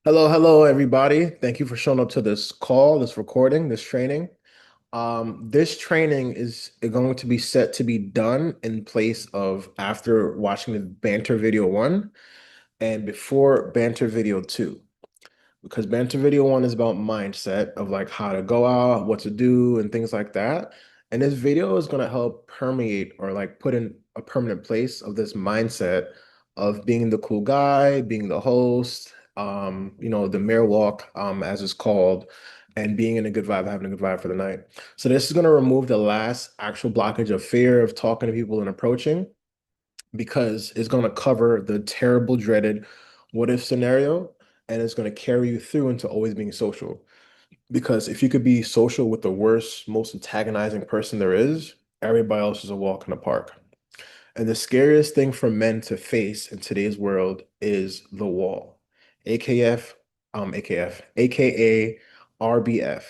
Hello, hello, everybody. Thank you for showing up to this call, this recording, this training. This training is going to be set to be done in place of after watching the banter video one and before banter video two. Because banter video one is about mindset of like how to go out, what to do, and things like that. And this video is going to help permeate or like put in a permanent place of this mindset of being the cool guy, being the host, the mirror walk, as it's called, and being in a good vibe, having a good vibe for the night. So this is going to remove the last actual blockage of fear of talking to people and approaching because it's going to cover the terrible, dreaded what if scenario, and it's going to carry you through into always being social. Because if you could be social with the worst, most antagonizing person there is, everybody else is a walk in the park. And the scariest thing for men to face in today's world is the wall, AKF, AKA RBF,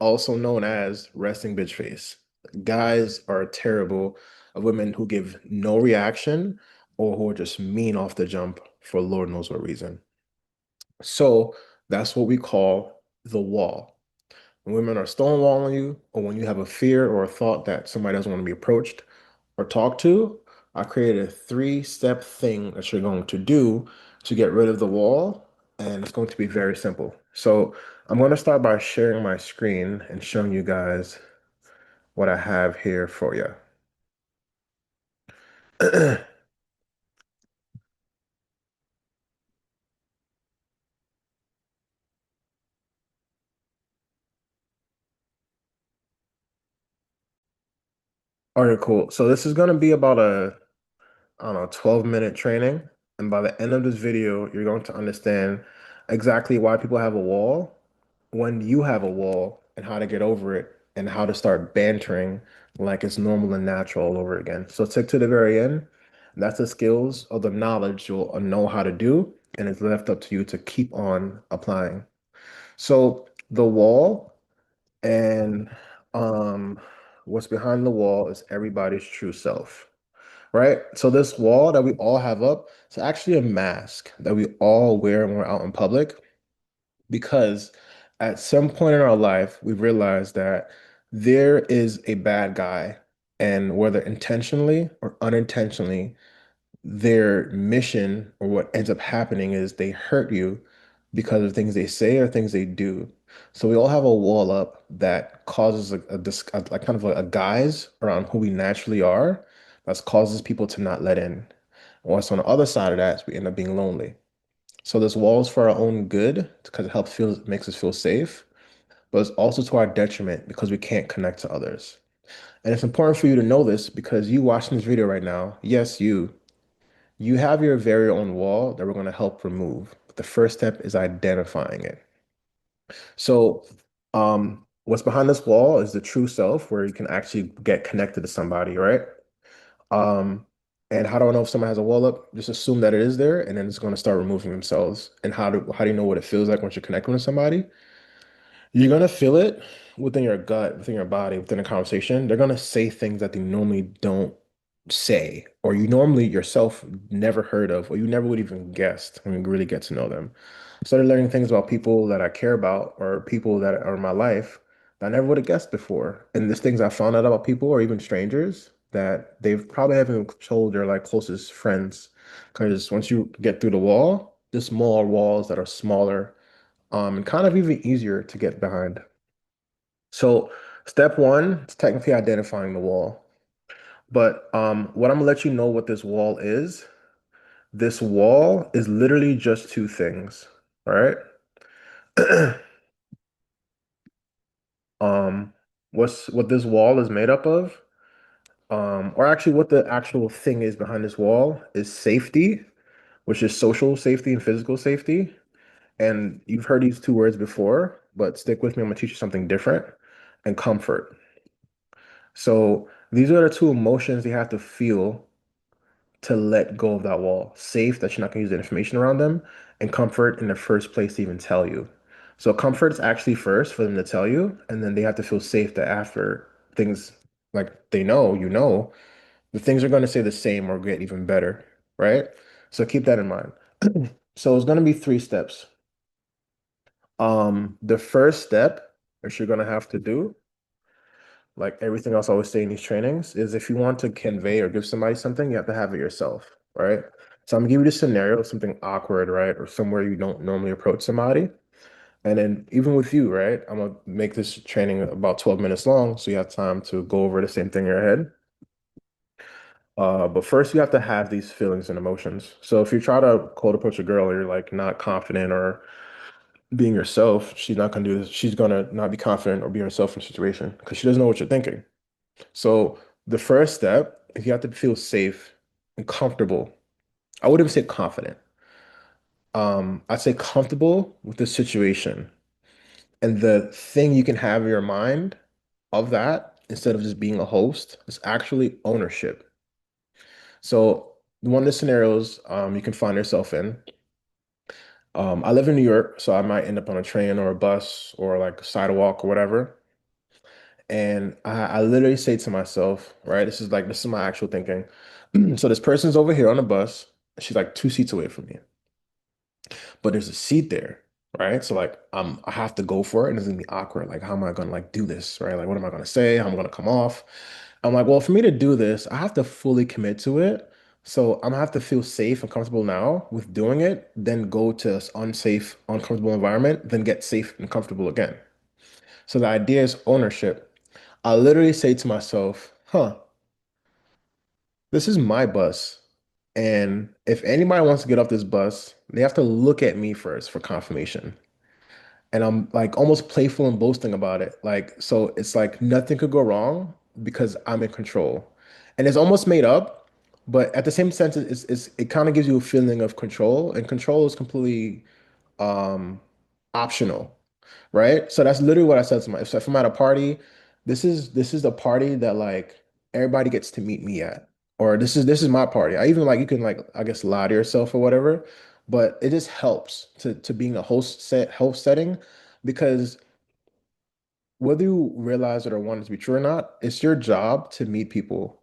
also known as resting bitch face. Guys are terrible of women who give no reaction or who are just mean off the jump for Lord knows what reason. So that's what we call the wall. When women are stonewalling you, or when you have a fear or a thought that somebody doesn't want to be approached or talked to, I created a three-step thing that you're going to do to get rid of the wall, and it's going to be very simple. So I'm going to start by sharing my screen and showing you guys what I have here for you. All right, cool. So this is going to be about I don't know, 12-minute training. And by the end of this video, you're going to understand exactly why people have a wall, when you have a wall, and how to get over it, and how to start bantering like it's normal and natural all over again. So stick to the very end. That's the skills or the knowledge you'll know how to do, and it's left up to you to keep on applying. So the wall and what's behind the wall is everybody's true self, right? So this wall that we all have up, it's actually a mask that we all wear when we're out in public because at some point in our life, we realized that there is a bad guy, and whether intentionally or unintentionally, their mission or what ends up happening is they hurt you because of things they say or things they do. So we all have a wall up that causes like kind of a guise around who we naturally are that causes people to not let in. What's on the other side of that is we end up being lonely. So this wall is for our own good because it makes us feel safe, but it's also to our detriment because we can't connect to others. And it's important for you to know this because you watching this video right now, yes, you have your very own wall that we're going to help remove. But the first step is identifying it. So, what's behind this wall is the true self where you can actually get connected to somebody, right? Um, and how do I know if someone has a wall up? Just assume that it is there, and then it's going to start removing themselves. And how do you know what it feels like once you're connecting with somebody? You're gonna feel it within your gut, within your body, within a conversation. They're gonna say things that they normally don't say, or you normally yourself never heard of, or you never would even guessed when you really get to know them. I started learning things about people that I care about or people that are in my life that I never would have guessed before. And there's things I found out about people or even strangers that they've probably haven't told their like closest friends. Because once you get through the wall, there's smaller walls that are smaller and kind of even easier to get behind. So step one is technically identifying the wall. But what I'm gonna let you know what this wall is. This wall is literally just two things. All right. Um, what this wall is made up of, or actually what the actual thing is behind this wall is safety, which is social safety and physical safety. And you've heard these two words before, but stick with me, I'm gonna teach you something different, and comfort. So these are the two emotions you have to feel to let go of that wall. Safe that you're not going to use the information around them, and comfort in the first place to even tell you. So comfort is actually first for them to tell you, and then they have to feel safe that after things like they know, the things are going to stay the same or get even better, right? So keep that in mind. So it's going to be three steps. The first step that you're gonna have to do, like everything else I always say in these trainings, is if you want to convey or give somebody something, you have to have it yourself, right? So I'm gonna give you this scenario, something awkward, right? Or somewhere you don't normally approach somebody. And then even with you, right? I'm gonna make this training about 12 minutes long, so you have time to go over the same thing in your head. But first you have to have these feelings and emotions. So if you try to cold approach a girl, you're like not confident or being yourself, she's not gonna do this. She's gonna not be confident or be herself in the situation because she doesn't know what you're thinking. So the first step is you have to feel safe and comfortable. I wouldn't even say confident. I'd say comfortable with the situation. And the thing you can have in your mind of that, instead of just being a host, is actually ownership. So one of the scenarios you can find yourself in, I live in New York, so I might end up on a train or a bus or like a sidewalk or whatever. And I literally say to myself, right, this is my actual thinking. So this person's over here on the bus. She's like 2 seats away from me, but there's a seat there, right? So like I have to go for it, and it's gonna be awkward. Like, how am I gonna like do this, right? Like, what am I gonna say? How am I gonna come off? I'm like, well, for me to do this, I have to fully commit to it. So I'm gonna have to feel safe and comfortable now with doing it, then go to this unsafe, uncomfortable environment, then get safe and comfortable again. So the idea is ownership. I literally say to myself, huh, this is my bus. And if anybody wants to get off this bus, they have to look at me first for confirmation. And I'm like almost playful and boasting about it. Like, so it's like nothing could go wrong because I'm in control. And it's almost made up, but at the same sense, it kind of gives you a feeling of control, and control is completely um optional, right? So that's literally what I said to myself. So if I'm at a party, this is the party that like everybody gets to meet me at, or this is my party. I even like you can like I guess lie to yourself or whatever, but it just helps to being a host setting because whether you realize it or want it to be true or not, it's your job to meet people.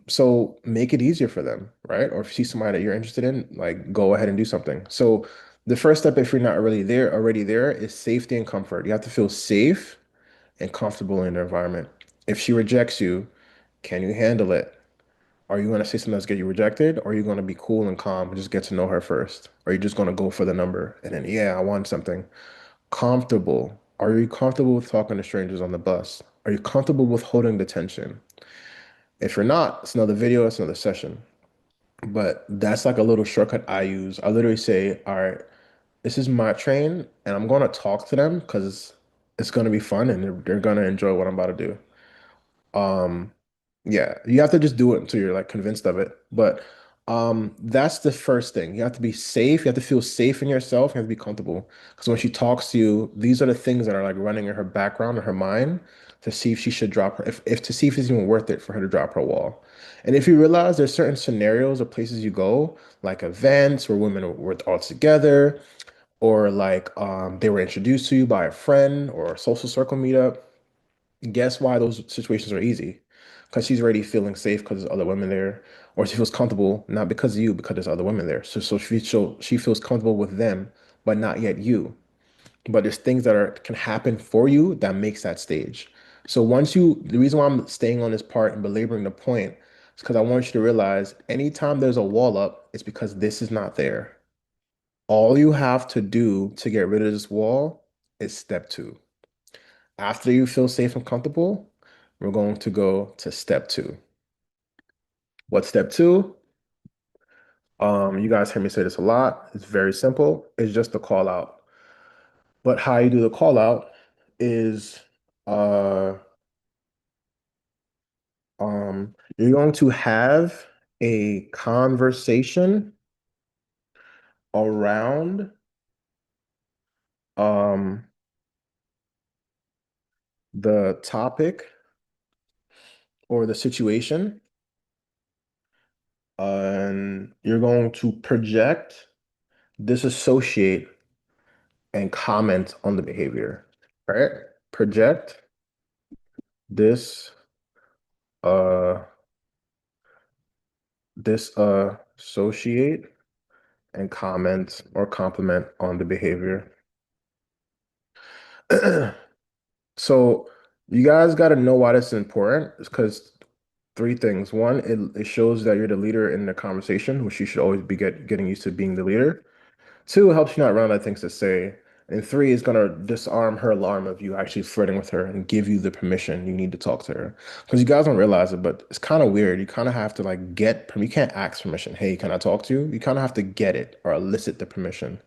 So make it easier for them, right? Or if you see somebody that you're interested in, like go ahead and do something. So the first step, if you're not really there, already there, is safety and comfort. You have to feel safe and comfortable in the environment. If she rejects you, can you handle it? Are you going to say something that's get you rejected? Or are you going to be cool and calm and just get to know her first? Or are you just going to go for the number and then, yeah, I want something? Comfortable. Are you comfortable with talking to strangers on the bus? Are you comfortable with holding the tension? If you're not, it's another video, it's another session. But that's like a little shortcut I use. I literally say, all right, this is my train, and I'm going to talk to them because it's going to be fun and they're going to enjoy what I'm about to do. Um, yeah, you have to just do it until you're like convinced of it. But that's the first thing. You have to be safe. You have to feel safe in yourself. You have to be comfortable. Because when she talks to you, these are the things that are like running in her background or her mind to see if she should drop her, if to see if it's even worth it for her to drop her wall. And if you realize there's certain scenarios or places you go, like events where women were all together, or like they were introduced to you by a friend or a social circle meetup, guess why those situations are easy? Because she's already feeling safe because there's other women there, or she feels comfortable not because of you, because there's other women there. So she feels comfortable with them, but not yet you. But there's things that are can happen for you that makes that stage. So once you, the reason why I'm staying on this part and belaboring the point is because I want you to realize anytime there's a wall up, it's because this is not there. All you have to do to get rid of this wall is step two. After you feel safe and comfortable, we're going to go to step two. What's step two? You guys hear me say this a lot. It's very simple. It's just a call out. But how you do the call out is uh you're going to have a conversation around um the topic or the situation, and you're going to project, disassociate, and comment on the behavior. Right? Project, this, uh, associate, and comment or compliment on the behavior. So you guys got to know why this is important. It's because three things. One, it shows that you're the leader in the conversation, which you should always be getting used to being the leader. Two, it helps you not run out of things to say. And three is gonna disarm her alarm of you actually flirting with her and give you the permission you need to talk to her. Because you guys don't realize it, but it's kind of weird. You kind of have to like you can't ask permission. Hey, can I talk to you? You kind of have to get it or elicit the permission.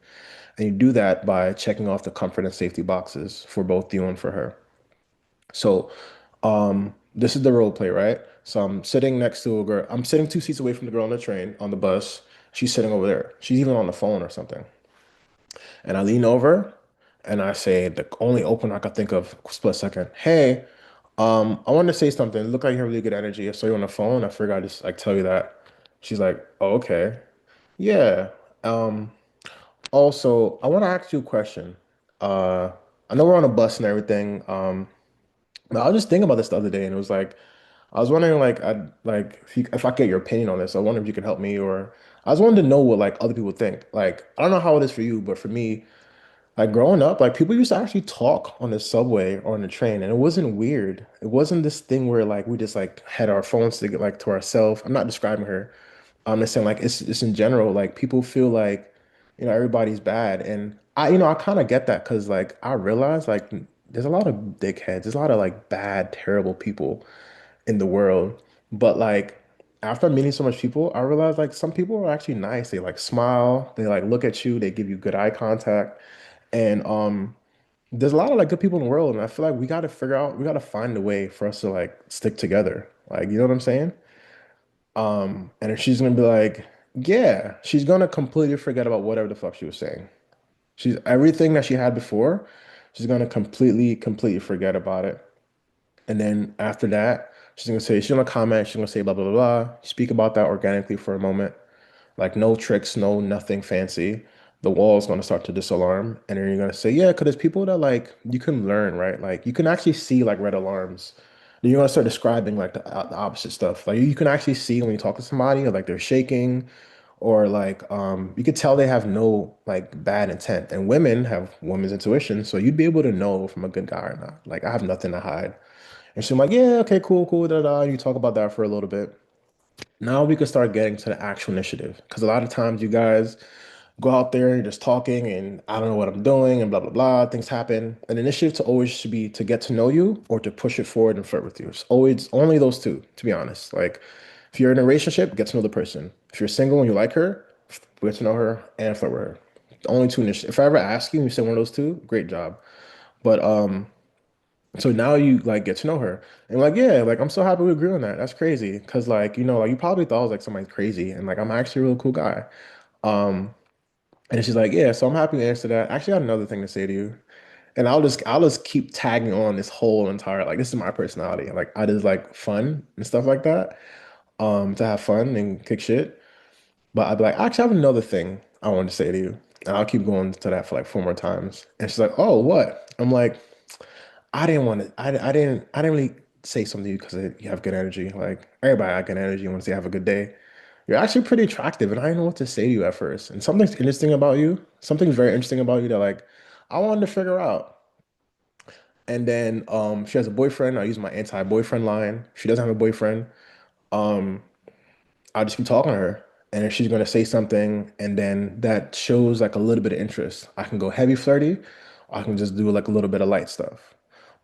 And you do that by checking off the comfort and safety boxes for both you and for her. So, this is the role play, right? So I'm sitting next to a girl. I'm sitting 2 seats away from the girl on the train, on the bus. She's sitting over there. She's even on the phone or something. And I lean over and I say the only opener I could think of, split second. Hey, I wanted to say something. It looked like you have really good energy. I saw you on the phone. I figured I'd just like tell you that. She's like, oh, okay. Yeah. Um, Also, I want to ask you a question. Uh, I know we're on a bus and everything. But I was just thinking about this the other day, and it was like I was wondering, like, if I get your opinion on this. I wonder if you could help me, or I was wanting to know what like other people think. Like, I don't know how it is for you, but for me, like growing up, like people used to actually talk on the subway or on the train, and it wasn't weird. It wasn't this thing where like we just like had our phones to get like to ourselves. I'm not describing her. I'm just saying like it's in general, like people feel like, everybody's bad. And I kind of get that because like I realize like there's a lot of dickheads, there's a lot of like bad, terrible people in the world. But like after meeting so much people, I realized like some people are actually nice. They like smile, they like look at you, they give you good eye contact. And there's a lot of like good people in the world, and I feel like we got to find a way for us to like stick together. Like, you know what I'm saying? And if she's gonna be like, yeah, she's gonna completely forget about whatever the fuck she was saying. She's everything that she had before, she's gonna completely forget about it. And then after that, she's gonna comment, she's gonna say blah blah blah blah, speak about that organically for a moment. Like no tricks, no nothing fancy. The wall is gonna start to disalarm, and then you're gonna say, yeah, because there's people that like you can learn, right? Like you can actually see like red alarms. Then you're gonna start describing like the opposite stuff. Like you can actually see when you talk to somebody, like they're shaking, or like you could tell they have no like bad intent. And women have women's intuition, so you'd be able to know if I'm a good guy or not. Like I have nothing to hide. And she's like, yeah, okay, cool, cool, da da. And you talk about that for a little bit. Now we can start getting to the actual initiative. Because a lot of times you guys go out there and you're just talking and I don't know what I'm doing and blah blah blah. Things happen. An initiative to always should be to get to know you or to push it forward and flirt with you. It's always only those two, to be honest. Like if you're in a relationship, get to know the person. If you're single and you like her, get to know her and flirt with her. The only two initiatives. If I ever ask you and you say one of those two, great job. But so now you like get to know her and like yeah, like I'm so happy we agree on that. That's crazy because like like you probably thought I was like somebody crazy and like I'm actually a real cool guy. Um, and she's like, yeah, so I'm happy to answer that. Actually, I got another thing to say to you. And I'll just keep tagging on this whole entire like this is my personality. Like I just like fun and stuff like that. To have fun and kick shit. But I'd be like, actually, I have another thing I want to say to you. And I'll keep going to that for like four more times. And she's like, oh, what? I'm like, I didn't want to, I didn't really say something to you because you have good energy. Like everybody got good energy. Want to say have a good day. You're actually pretty attractive, and I didn't know what to say to you at first. And something's very interesting about you that like I wanted to figure out. And then she has a boyfriend. I use my anti-boyfriend line. She doesn't have a boyfriend. Um, I'll just be talking to her. And if she's gonna say something and then that shows like a little bit of interest, I can go heavy flirty, or I can just do like a little bit of light stuff.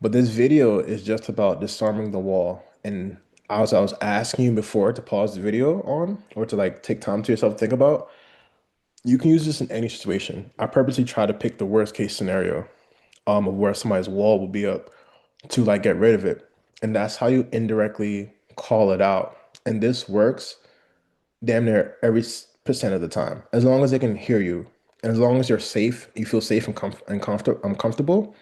But this video is just about disarming the wall. And I was asking you before to pause the video on or to like take time to yourself to think about, you can use this in any situation. I purposely try to pick the worst case scenario of where somebody's wall will be up to like get rid of it. And that's how you indirectly call it out. And this works damn near every percent of the time. As long as they can hear you, and as long as you're safe, you feel safe and comfortable,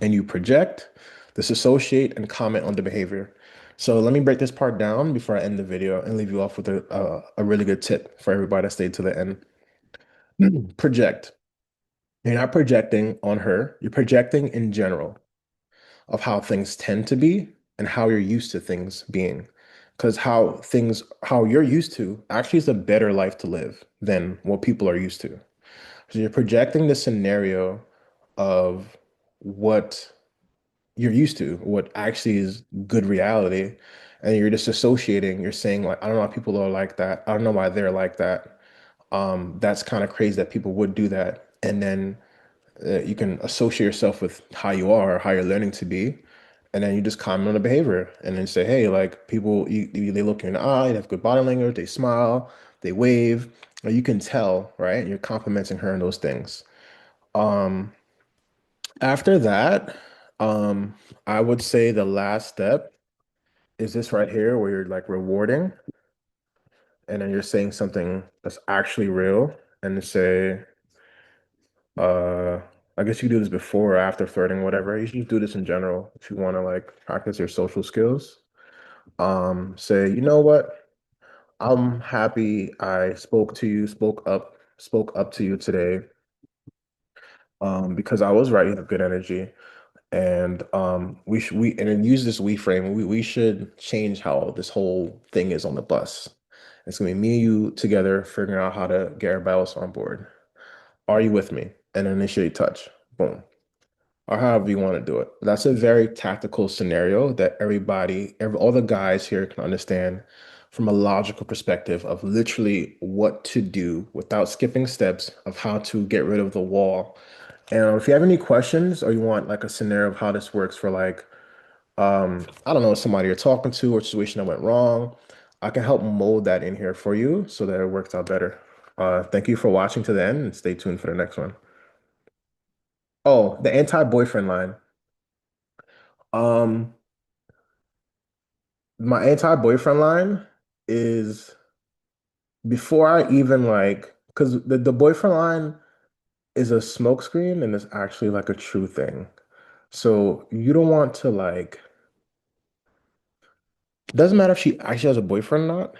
and you project, disassociate, and comment on the behavior. So let me break this part down before I end the video and leave you off with a really good tip for everybody that stayed to the end. Project. You're not projecting on her. You're projecting in general of how things tend to be and how you're used to things being. Because how you're used to actually is a better life to live than what people are used to. So you're projecting the scenario of what you're used to, what actually is good reality. And you're just associating, you're saying like, I don't know why people are like that. I don't know why they're like that. That's kind of crazy that people would do that. And then you can associate yourself with how you are, how you're learning to be. And then you just comment on the behavior and then say, hey, like people, they look you in the eye, they have good body language, they smile, they wave, or you can tell, right? And you're complimenting her on those things. Um, After that, um, I would say the last step is this right here where you're like rewarding and then you're saying something that's actually real and say, uh, I guess you do this before or after flirting, whatever. You should do this in general if you want to like practice your social skills. Say, you know what? I'm happy I spoke up to you today. Because I was right, you have good energy. And we and then use this we frame. We should change how this whole thing is on the bus. It's gonna be me and you together figuring out how to get everybody else on board. Are you with me? And initiate touch. Boom. Or however you want to do it. That's a very tactical scenario that all the guys here can understand from a logical perspective of literally what to do without skipping steps of how to get rid of the wall. And if you have any questions or you want like a scenario of how this works for like, I don't know, somebody you're talking to or situation that went wrong, I can help mold that in here for you so that it works out better. Thank you for watching to the end and stay tuned for the next one. Oh, the anti-boyfriend line. Um, my anti-boyfriend line is before I even like, because the boyfriend line is a smokescreen and it's actually like a true thing. So you don't want to like, it doesn't matter if she actually has a boyfriend or not.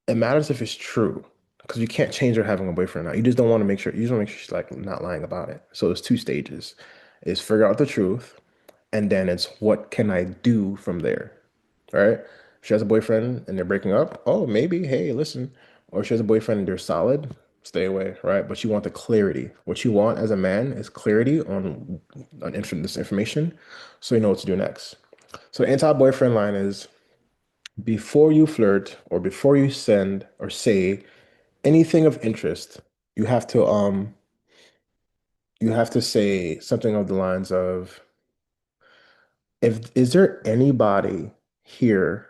It matters if it's true. Because you can't change her having a boyfriend or not. You just don't want to make sure, you just want to make sure she's like not lying about it. So there's two stages. Is figure out the truth, and then it's what can I do from there? Right? If she has a boyfriend and they're breaking up, oh, maybe, hey, listen. Or she has a boyfriend and they're solid, stay away, right? But you want the clarity. What you want as a man is clarity on this information so you know what to do next. So the anti-boyfriend line is before you flirt or before you send or say anything of interest, you have to say something of the lines of if is there anybody here,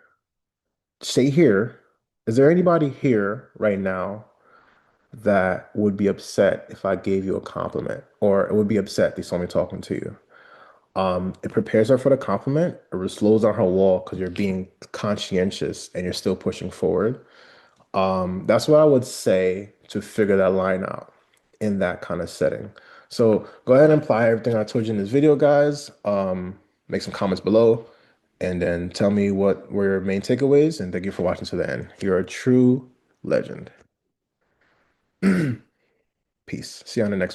say here, is there anybody here right now that would be upset if I gave you a compliment or it would be upset they saw me talking to you? It prepares her for the compliment. It slows down her wall because you're being conscientious and you're still pushing forward. That's what I would say to figure that line out in that kind of setting. So go ahead and apply everything I told you in this video, guys. Make some comments below and then tell me what were your main takeaways. And thank you for watching to the end. You're a true legend. Peace. See you on the next one.